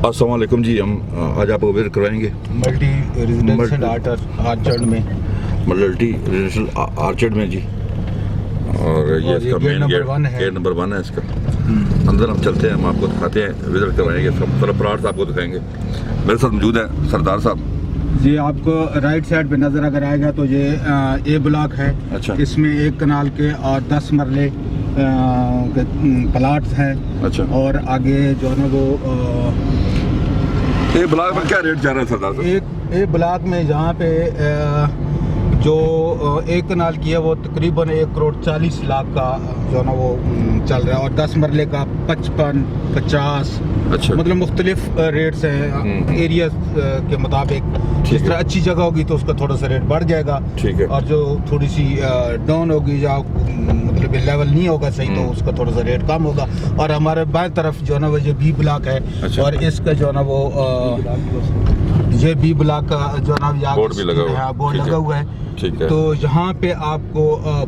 अस्सलाम वालेकुम जी। हम आज आपको विजिट करवाएंगे मल्टी रेजिडेंशियल आर्चर्ड में, मल्टी रेजिडेंशियल आर्चर्ड में जी। और ये इसका मेन गेट नंबर 1 है इसका। अंदर हम चलते हैं, हम आपको दिखाते हैं, विजिट करवाएंगे, सब तरफ प्लाट्स आपको दिखाएंगे। मेरे साथ मौजूद है सरदार साहब। ये आपको राइट साइड पे नजर अगर आएगा तो ये ए ब्लॉक है। अच्छा। इसमें 1 कनाल के और 10 मरले प्लाट्स हैं। अच्छा। और आगे जो है ना वो ए ब्लॉक में क्या रेट जा रहा है सरदार साहब? ए ब्लॉक में जहाँ पे जो 1 कनाल की है वो तकरीबन 1 करोड़ 40 लाख का जो है ना वो चल रहा है, और 10 मरले का 55, 50। अच्छा। मतलब मुख्तलिफ रेट्स हैं एरिया के मुताबिक। जिस तरह अच्छी जगह होगी तो उसका थोड़ा सा रेट बढ़ जाएगा। ठीक है। और जो थोड़ी सी डाउन होगी या मतलब लेवल नहीं होगा सही तो उसका थोड़ा सा रेट कम होगा। और हमारे बाएं तरफ जो है ना वो ये बी ब्लॉक है। अच्छा। और इसका जो है ना वो ये बी ब्लॉक का जो है ना बोर्ड भी लगा हुआ है। बोर्ड लगा हुआ है। ठीक है। तो यहाँ पे आपको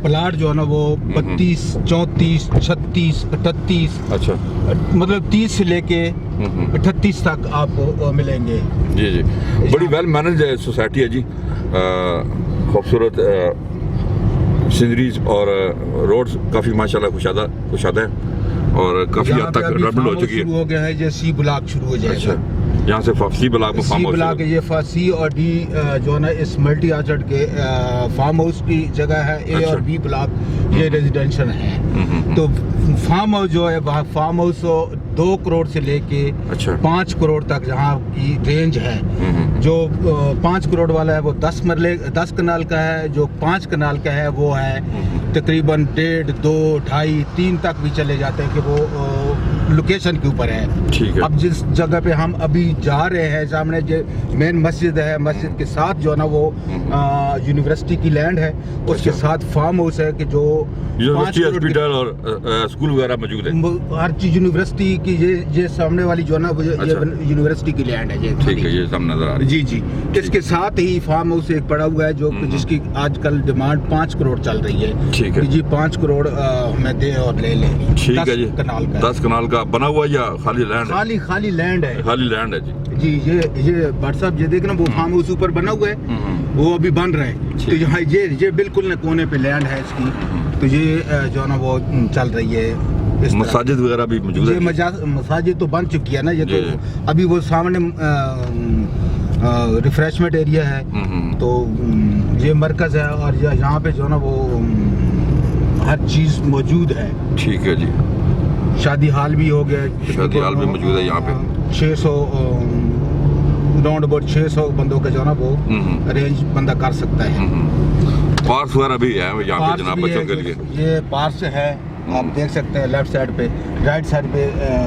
प्लाट जो है ना वो 32, 34, 36, 38। अच्छा। मतलब 30 से लेके 38 तक आपको मिलेंगे। जी जी, बड़ी वेल मैनेज सोसाइटी है जी। खूबसूरत सीनरीज और रोड्स काफ़ी माशाल्लाह कुशादा है और काफ़ी हद तक डेवलप हो चुकी है। शुरू हो गया है, ये सी ब्लॉक शुरू हो जाएगा। अच्छा। यहाँ से सी ब्लॉक में फार्म हाउस, ये सी और डी जो है ना इस मल्टी आर्चर्ड के फार्म हाउस की जगह है। ए और बी ब्लॉक ये रेजिडेंशियल है। तो फार्म हाउस जो है वहाँ फार्म हाउस 2 करोड़ से लेके 5 करोड़ तक जहाँ की रेंज है। जो 5 करोड़ वाला है वो 10 कनाल का है। जो 5 कनाल का है वो है तकरीबन 1.5, 2, 2.5, 3 तक भी चले जाते हैं कि वो लोकेशन के ऊपर है। ठीक है। अब जिस जगह पे हम अभी जा रहे हैं सामने जो मेन मस्जिद है, मस्जिद के साथ जो है ना वो यूनिवर्सिटी की लैंड है। उसके साथ फार्म हाउस है कि जो यूनिवर्सिटी हॉस्पिटल और स्कूल वगैरह मौजूद है। हर चीज यूनिवर्सिटी की ये सामने वाली जो है ना ये यूनिवर्सिटी की लैंड है। ये ठीक है, ये सामने नजर आ रहा है। जी जी। इसके साथ ही फार्म हाउस एक पड़ा हुआ है जो जिसकी आजकल डिमांड 5 करोड़ चल रही है। ठीक है जी। 5 करोड़ हमें दे और ले लें। ठीक है जी। 10 कनाल का बना हुआ या खाली लैंड? खाली लैंड है। खाली लैंड है जी। जी। ये भाट साहब ये देखना वो फार्म हाउस ऊपर बना हुआ है, वो अभी बन रहा है। तो यहाँ ये बिल्कुल न कोने पे लैंड है इसकी। तो ये जो है ना वो चल रही है। मसाजिद वगैरह भी मौजूद है। मसाजिद तो बन चुकी है ना। ये तो अभी वो सामने रिफ्रेशमेंट एरिया है। तो ये मरकज है और यहाँ पे जो है ना वो हर चीज मौजूद है। ठीक है जी। शादी हाल भी हो गया, शादी हाल भी मौजूद है यहाँ पे। 600 राउंड अबाउट 600 बंदों का जो है ना वो अरेंज बंदा कर सकता है। पार्स वगैरह भी है यहाँ पे जनाब बच्चों के लिए। ये पार्स है, आप देख सकते हैं लेफ्ट साइड पे। राइट साइड पे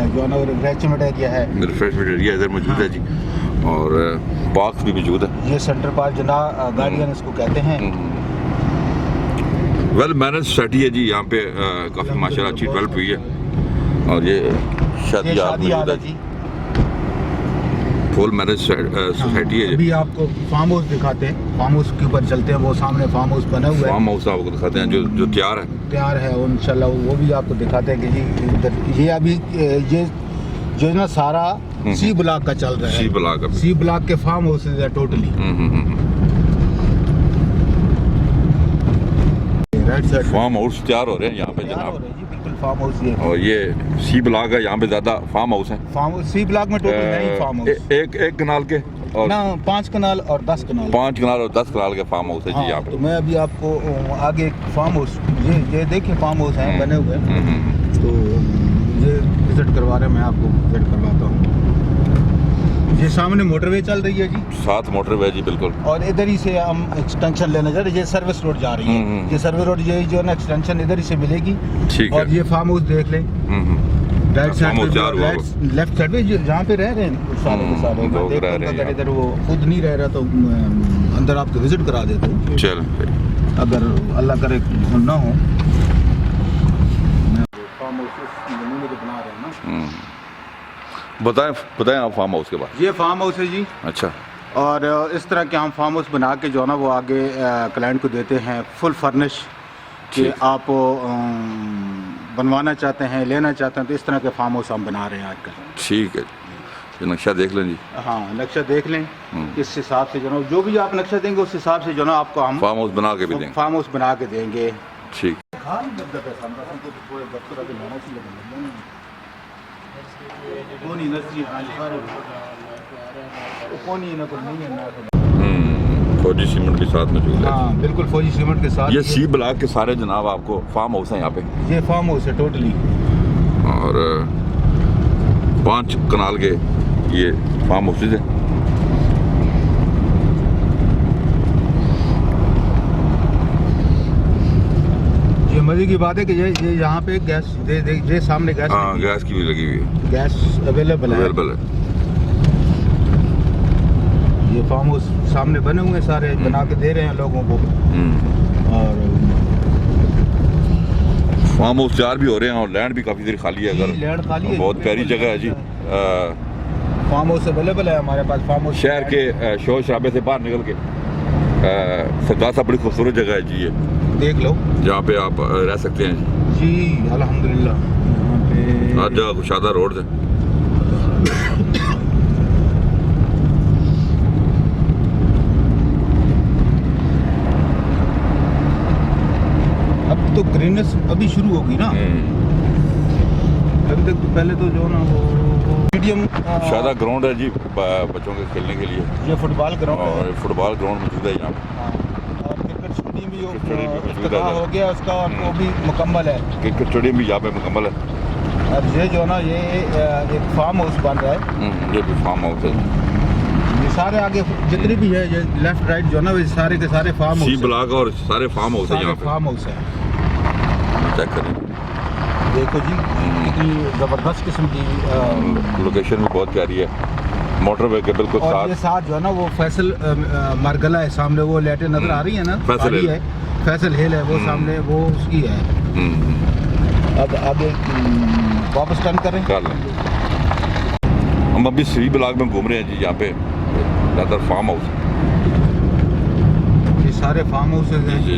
जो है ना रिफ्रेशमेंट एरिया है। रिफ्रेशमेंट एरिया इधर मौजूद है जी। और पार्क भी मौजूद है। ये सेंटर पार्क जना गार्डियन इसको कहते हैं। वेल मैनेज सोसाइटी है जी। यहाँ पे काफ़ी माशाल्लाह अच्छी डेवलप हुई है। और ये शादी हाल है जी। फुल मैरिज सोसाइटी है। अभी आपको फार्म हाउस दिखाते हैं, फार्म हाउस के ऊपर चलते हैं। वो सामने फार्म हाउस बना हुआ है। फार्म हाउस आपको दिखाते हैं जो तैयार है और इंशाल्लाह वो भी आपको दिखाते हैं कि ये अभी ये जो है ना सारा सी ब्लॉक का चल रहा है। सी ब्लॉक के फार्म हाउस है totally. Right side farm house तैयार हो रहे हैं यहाँ पे जनाब। फार्म हाउस ये और ये सी ब्लॉक है, यहाँ पे ज्यादा फार्म हाउस है। सी ब्लॉक में टोटल नहीं फार्म हाउस। एक कनाल के और ना 5 कनाल और 10 कनाल। 5 कनाल और 10 कनाल के फार्म हाउस है जी यहाँ पे। तो मैं अभी आपको आगे फार्म हाउस ये देखिए फार्म हाउस है बने हुए। तो ये विजिट करवा रहे हैं, मैं आपको विजिट करवाता हूँ। ये सामने मोटरवे चल रही है जी। साथ मोटरवे जी बिल्कुल। और इधर ही से हम एक्सटेंशन लेने जा रहे हैं। ये सर्विस रोड जा रही है। ये सर्विस रोड यही जो है ना एक्सटेंशन इधर ही से मिलेगी। ठीक है। और ये फार्म हाउस देख लें राइट साइड पे, लेफ्ट साइड पे जहाँ पे रह रहे हैं सारे के सारे। इधर वो खुद नहीं रह रहा तो अंदर आपको विजिट करा देता हूँ। चलो अगर अल्लाह करे ना हो। फार्म हाउस नमूने जो बना रहे हैं ना। बताएं आप फार्म हाउस के बाद। ये फार्म हाउस है जी। अच्छा। और इस तरह के हम फार्म हाउस बना के जो है ना वो आगे क्लाइंट को देते हैं फुल फर्निश कि आप बनवाना चाहते हैं, लेना चाहते हैं, तो इस तरह के फार्म हाउस हम बना रहे हैं आजकल। ठीक है। ये नक्शा देख लें जी। हाँ नक्शा देख लें, इस हिसाब से जो भी आप नक्शा देंगे उस हिसाब से आपको हम फार्म हाउस बना के भी देंगे। फार्म हाउस बना के देंगे। ठीक। फौजी सीमेंट के साथ मौजूद है। हाँ बिल्कुल फौजी सीमेंट के साथ। ये सी ब्लॉक के सारे जनाब आपको फार्म हाउस है यहाँ पे। ये फार्म हाउस है टोटली। और 5 कनाल के ये फार्म हाउसेज है। ये मजे की बात है कि ये यहाँ पे गैस ये सामने गैस। हाँ गैस की भी लगी हुई है। गैस अवेलेबल है। ये फार्म हाउस सामने बने हुए सारे, बना के दे रहे हैं लोगों को। और फार्म हाउस तैयार भी हो रहे हैं और लैंड भी काफ़ी देर खाली है। अगर लैंड खाली है, बहुत प्यारी जगह है जी। फार्म हाउस अवेलेबल है हमारे पास। फार्म हाउस शहर के शोर शराबे से बाहर निकल के सरकार साहब बड़ी खूबसूरत जगह है जी। ये देख लो, जहाँ पे आप रह सकते हैं जी अल्हम्दुलिल्लाह। हर जगह कुशादा रोड है। अब तो ग्रीननेस अभी शुरू होगी ना। अभी तक तो पहले तो जो ना वो मीडियम शादा ग्राउंड है जी बच्चों के खेलने के लिए। ये फुटबॉल ग्राउंड और है। फुटबॉल ग्राउंड मौजूद है यहाँ पे। और क्रिकेट स्टेडियम भी मौजूद हो गया उसका, और वो भी मुकम्मल है। क्रिकेट स्टेडियम भी यहाँ पे मुकम्मल है। और ये जो ना ये एक फार्म हाउस बन रहा है। ये भी फार्म हाउस है। ये सारे आगे जितने भी है, ये लेफ्ट राइट जो ना वो सारे के सारे फार्म हाउस। सी ब्लॉक और सारे फार्म हाउस है यहाँ पे। फार्म हाउस है। चेक करें, देखो जी कितनी जबरदस्त किस्म की लोकेशन भी बहुत प्यारी है। मोटरवे के बिल्कुल और साथ। ये साथ जो है ना वो फैसल मार्गला है सामने, वो लाइटें नजर आ रही है ना। फैसल हिल है, फैसल हिल है वो सामने, वो उसकी है। अब आगे वापस टर्न करें। कर लें। हम अभी सी ब्लॉक में घूम रहे हैं जी। यहाँ पे ज़्यादातर फार्म हाउस है। ये सारे फार्म हाउस हैं जी।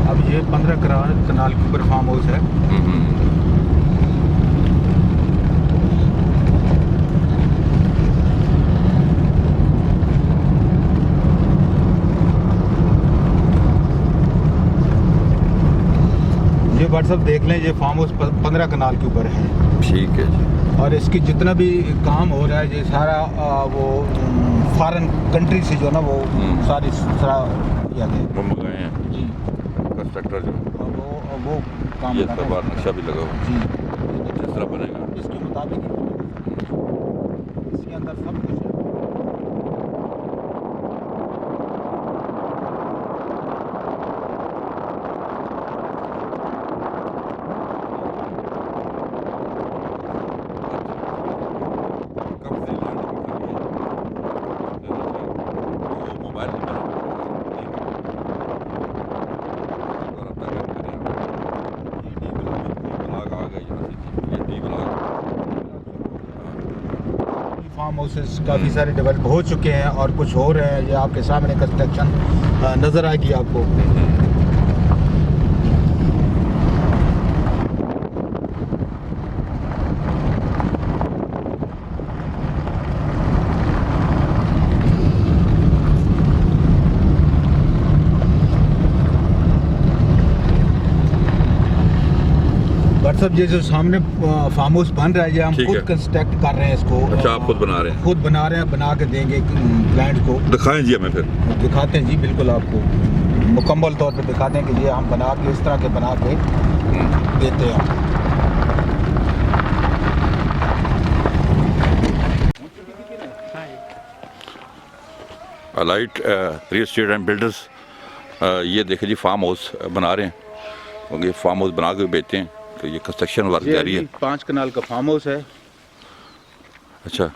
अब ये 15 कनाल के ऊपर फार्म हाउस है। ये व्हाट्सअप देख लें, ये फार्म हाउस 15 कनाल के ऊपर है। ठीक है जी। और इसकी जितना भी काम हो रहा है ये सारा वो फॉरेन कंट्री से जो ना वो सारी किया गया। वो मंगाए हैं जी कंस्ट्रक्टर जो वो काम ये कर इसका रहे बाहर हैं। नक्शा भी लगा हुआ है। जी जिस तरह बनेगा इसके मुताबिक इसके अंदर सब कुछ है। फार्म हाउसेस काफ़ी सारे डेवलप हो चुके हैं और कुछ हो रहे हैं। ये आपके सामने कंस्ट्रक्शन नज़र आएगी आपको। व्हाट्सअप ये जो सामने फार्म हाउस बन रहा है, ये हम ठीक खुद है। कंस्ट्रक्ट कर रहे हैं इसको। अच्छा आप खुद बना रहे हैं? खुद बना रहे हैं, बना के देंगे क्लाइंट को। दिखाएं जी हमें फिर। दिखाते हैं जी बिल्कुल, आपको मुकम्मल तौर पे दिखाते हैं कि ये हम बना के इस तरह के बना के देते हैं। Alight real estate and builders, ये देखिए जी फार्म हाउस बना रहे हैं। क्योंकि फार्म हाउस बना के बेचते हैं तो ये कंस्ट्रक्शन वर्क जारी है। 5 कनाल का फार्म हाउस है। अच्छा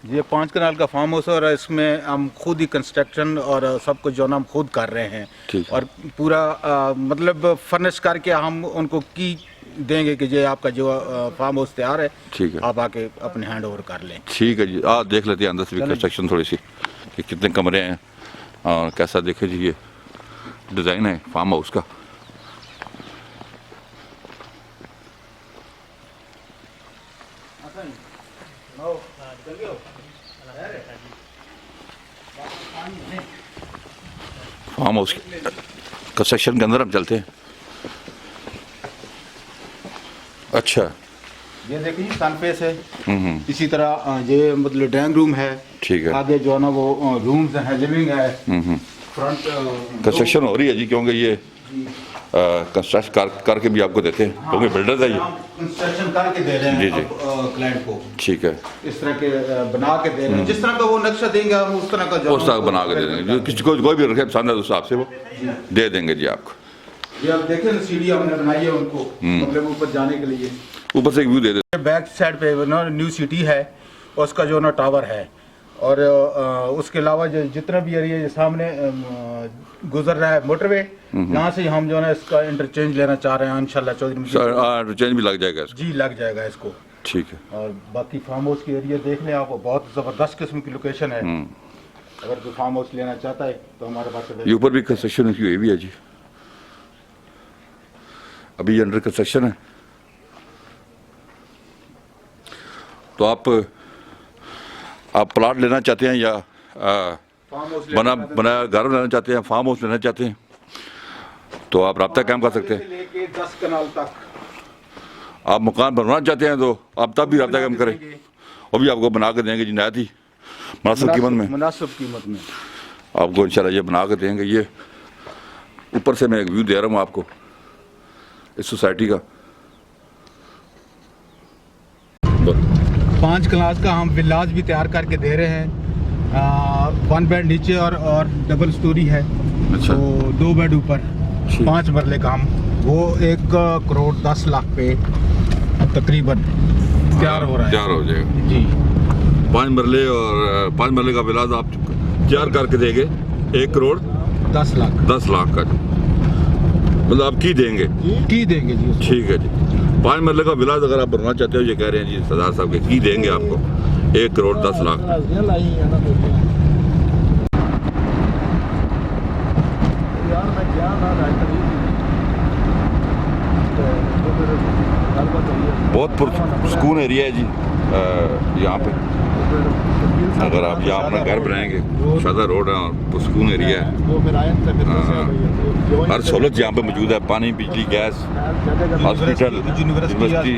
ये 5 कनाल का फार्म हाउस है और इसमें हम खुद ही कंस्ट्रक्शन और सब कुछ जो ना हम खुद कर रहे हैं। ठीक है। और पूरा मतलब फर्निश करके हम उनको की देंगे कि ये आपका जो फार्म हाउस तैयार है। ठीक है, आप आके अपने हैंड ओवर कर लें। ठीक है जी। देख लेते हैं अंदर से भी कंस्ट्रक्शन थोड़ी सी। कि कितने कमरे हैं और कैसा देखे जी ये डिज़ाइन है फार्म हाउस का। फार्म हाउस कंस्ट्रक्शन के अंदर हम चलते हैं। अच्छा, ये देखिए सनफेस है। इसी तरह ये मतलब ड्राइंग रूम है। ठीक है। आगे जो है ना वो रूम्स हैं, लिविंग है। फ्रंट कंस्ट्रक्शन हो रही है जी, क्योंकि ये कंस्ट्रक्शन करके भी आपको देते हैं, क्योंकि बिल्डर्स है ये। कंस्ट्रक्शन करके दे रहे हैं जी क्लाइंट को। ठीक है। इस तरह के बना के दे रहे हैं, जिस तरह का वो नक्शा देंगे हम उस तरह का उस तरह बना के दे देंगे, जो किसी को कोई भी रखे पसंद है उस हिसाब से वो दे देंगे जी आपको। ये आप देखें ना, सीढ़ी हमने बनाई है उनको मतलब ऊपर जाने के लिए। ऊपर से एक व्यू दे देते। बैक साइड पे ना न्यू सिटी है, उसका जो ना टावर है। और उसके अलावा जो जितना भी एरिया ये सामने गुजर रहा है मोटरवे, यहाँ से हम जो है ना इसका इंटरचेंज लेना चाह रहे हैं इंशाल्लाह। चौधरी इंटरचेंज भी लग जाएगा इसको। जी लग जाएगा इसको। ठीक है। और बाकी फार्म हाउस की एरिया देख लें, आपको बहुत ज़बरदस्त किस्म की लोकेशन है। अगर कोई फार्म हाउस लेना चाहता है तो हमारे पास ये ऊपर भी कंस्ट्रक्शन की हुई भी है जी, अभी अंडर कंस्ट्रक्शन है। तो आप प्लाट लेना चाहते हैं या बनाया घर लेना चाहते हैं, फार्म हाउस लेना चाहते हैं, तो आप रब्ता कायम कर सकते हैं। लेके 10 कनाल तक आप मकान बनवाना चाहते हैं तो आप तब भी रब्ता कायम करें, वो भी आपको बना के देंगे जी, नायत ही मुनासिब कीमत में। मुनासिब कीमत में आपको इंशाल्लाह ये बना के देंगे। ये ऊपर से मैं एक व्यू दे रहा हूँ आपको इस सोसाइटी का। 5 क्लास का हम विलाज भी तैयार करके दे रहे हैं। 1 बेड नीचे और डबल स्टोरी है। अच्छा। तो 2 बेड ऊपर, 5 मरले का हम वो 1 करोड़ 10 लाख पे तकरीबन तैयार हो रहा है। तैयार हो जाएगा जी। 5 मरले और 5 मरले का विलाज आप तैयार करके देंगे 1 करोड़ 10 लाख 10 लाख का, मतलब आप की देंगे जी उसको। ठीक है जी। 5 मरले का विलाज अगर आप बनवाना चाहते हो, ये कह रहे हैं जी सरदार साहब के, की देंगे आपको 1 करोड़ 10 लाख। बहुत पुरसकून एरिया है जी यहाँ पे। अगर आप यहाँ अपना घर बनाएंगे, शादा रोड है और पुरसकून एरिया है। हर सहूलत यहाँ पे मौजूद है, पानी, बिजली, गैस, हॉस्पिटल, यूनिवर्सिटी,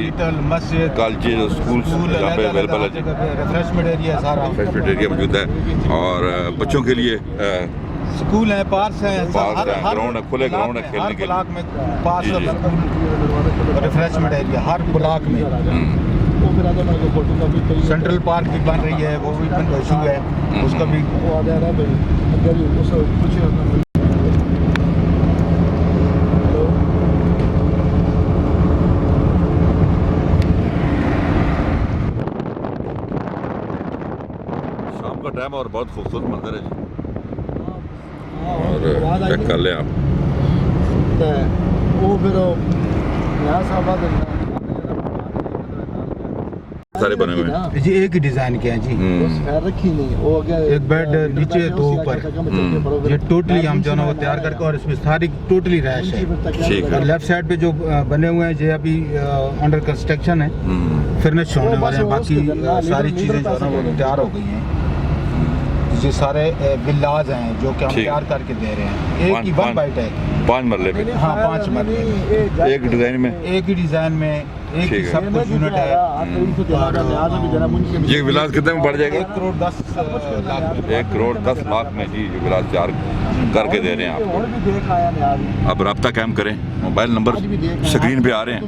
मस्जिद, कॉलेज, स्कूल यहाँ पे अवेलेबल है जी। रिफ्रेशमेंट एरिया सारा रिफ्रेशमेंट एरिया मौजूद है और बच्चों के लिए स्कूल है, पार्क है, ग्राउंड है, खुले ग्राउंड है खेलने के लिए। में पार्क रिफ्रेशमेंट एरिया हर ब्लॉक में। सेंट्रल पार्क भी बन रही है, वो भी इशू है उसका भी। शाम का टाइम और बहुत खूबसूरत मंजर है जी, और चेक कर लें आप। सारे बने हुए हैं जी, एक ही डिजाइन के हैं जी। एक बेड नीचे, 2 ऊपर। ये टोटली हम जो ना वो तैयार करके, और इसमें सारी टोटली रैश है। ठीक है। और लेफ्ट साइड पे जो बने हुए हैं ये अभी अंडर कंस्ट्रक्शन है, फिनिश होने वाले हैं। बाकी सारी चीजें जो ना वो तैयार हो गई हैं। ये सारे विलाज हैं जो कि हम तैयार करके दे रहे हैं। एक ही 1 बाइट है, 5 मरले पे। हाँ 5 मरले एक डिजाइन में, एक ही डिजाइन में, एक ही सब कुछ यूनिट है। ये विलास कितने में पड़ जाएगा? 1 करोड़ 10 लाख 1 करोड़ 10 लाख में जी ये विलास तैयार करके दे रहे हैं आपको। अब रब्ता कायम करें, मोबाइल नंबर स्क्रीन पे आ रहे हैं,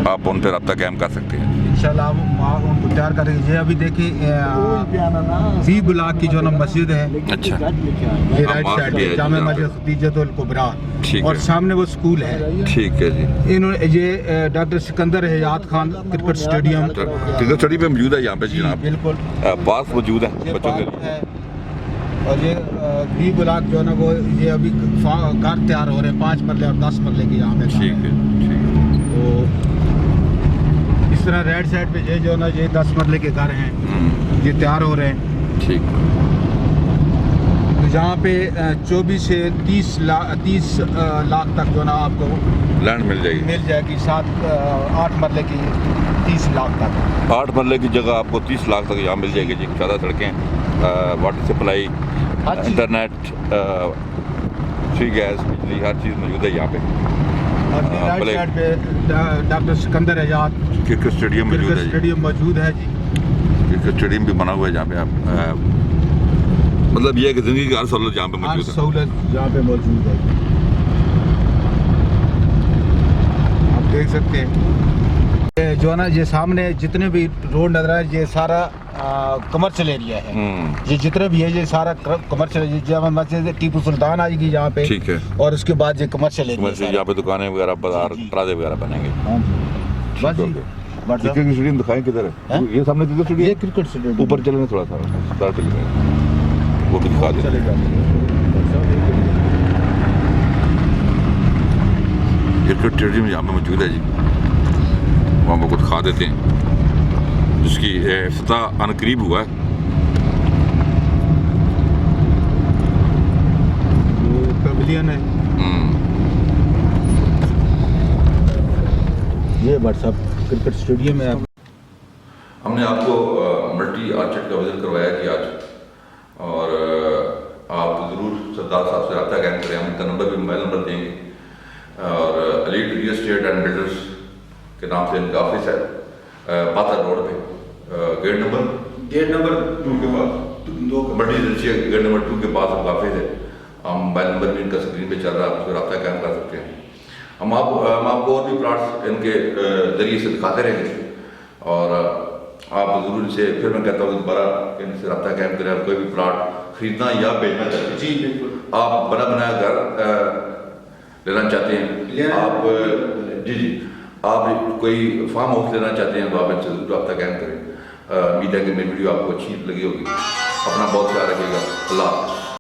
आप उन पर रब्ता कायम कर सकते हैं इंशाल्लाह। हम उनको तैयार करेंगे। ये अभी देखिए 20 ब्लॉक की जो ना मस्जिद है। अच्छा। ये राइट साइड है जामे मस्जिद खदीजतुल कुबरा, और सामने वो स्कूल है। ठीक है जी। इन्होंने ये doctor Sikandar Hayat Khan cricket stadium, cricket stadium पे मौजूद है यहाँ पे जनाब। बिल्कुल पार्क मौजूद है बच्चों के लिए। और ये 20 ब्लॉक जो है ना वो ये अभी घर तैयार हो रहे हैं, 5 मरले और 10 मरले के यहाँ पे। ठीक है, ठीक है। तो इस तरह राइट साइड पे ये जो ना ये 10 मरले के घर हैं, ये तैयार हो रहे हैं। ठीक। यहाँ पे 24 से 30 लाख तक जो ना आपको लैंड मिल जाएगी 8 मरले की 30 लाख तक। 8 मरले की जगह आपको 30 लाख तक यहाँ मिल जाएगी जी। ज़्यादा सड़कें, water supply, internet, free gas, बिजली, हर चीज़ मौजूद है यहाँ पे। और राइट साइड पे डॉक्टर सिकंदर आजाद क्रिकेट स्टेडियम मौजूद है जी। क्रिकेट स्टेडियम भी बना हुआ है जहाँ पे आप मतलब ये है कि ज़िंदगी की हर सहूलत यहाँ पे मौजूद है। सहूलत यहाँ पे मौजूद है, आप देख सकते हैं। ये जो है ना, ये सामने जितने भी रोड नजर आए ये सारा कमर्शियल एरिया है। ये जितने भी है ये सारा कमर्शियल है। जामा मस्जिद टीपू सुल्तान आएगी यहाँ पे, ठीक है। और उसके बाद ये कमर्शियल एरिया, यहाँ पे दुकानें वगैरह, बाजार, प्लाजे वगैरह बनेंगे। क्रिकेट स्टेडियम दिखाएं किधर है? ये सामने क्रिकेट स्टेडियम, ये क्रिकेट स्टेडियम ऊपर चलेंगे थोड़ा सा, वो भी दिखा देते हैं। क्रिकेट स्टेडियम यहाँ पे मौजूद है जी, वहाँ आपको दिखा देते हैं, जिसकी इफ्तिताह अनकरीब हुआ है। पवेलियन है ये व्हाट्सएप क्रिकेट स्टेडियम है। हमने आपको मल्टी आर्चर्ड का विजिट करवाया कि आज, और आप ज़रूर सरदार साहब से रब्ता कायम करें। हम इनका नंबर भी, मोबाइल नंबर देंगे, और elite real estate and builders के नाम से इनका ऑफिस है पातर रोड पे, गेट नंबर 2 के पास, मल्टी एजेंसी गेट नंबर 2 के पास इनका ऑफिस है। हम मोबाइल नंबर भी इनका स्क्रीन पे चल रहा है, आप उससे रब्ता कायम कर सकते हैं। हम आपको और भी प्लाट्स इनके ज़रिए से दिखाते रहेंगे, और आप ज़रूर इनसे, फिर मैं कहता हूँ दोबारा इनसे रब्ता कायम करें। आप कोई भी प्लाट खरीदना या बेचना चाहते हैं, जी बिल्कुल, आप बना बनाया घर लेना चाहते हैं, आप जी आप कोई फार्म हाउस लेना चाहते हैं, तो आप इनसे ज़रूर रब्ता कायम करें। उम्मीद है कि मेरी वीडियो आपको अच्छी लगी होगी। अपना बहुत ख्याल रखिएगा। अल्लाह हाफ़िज़।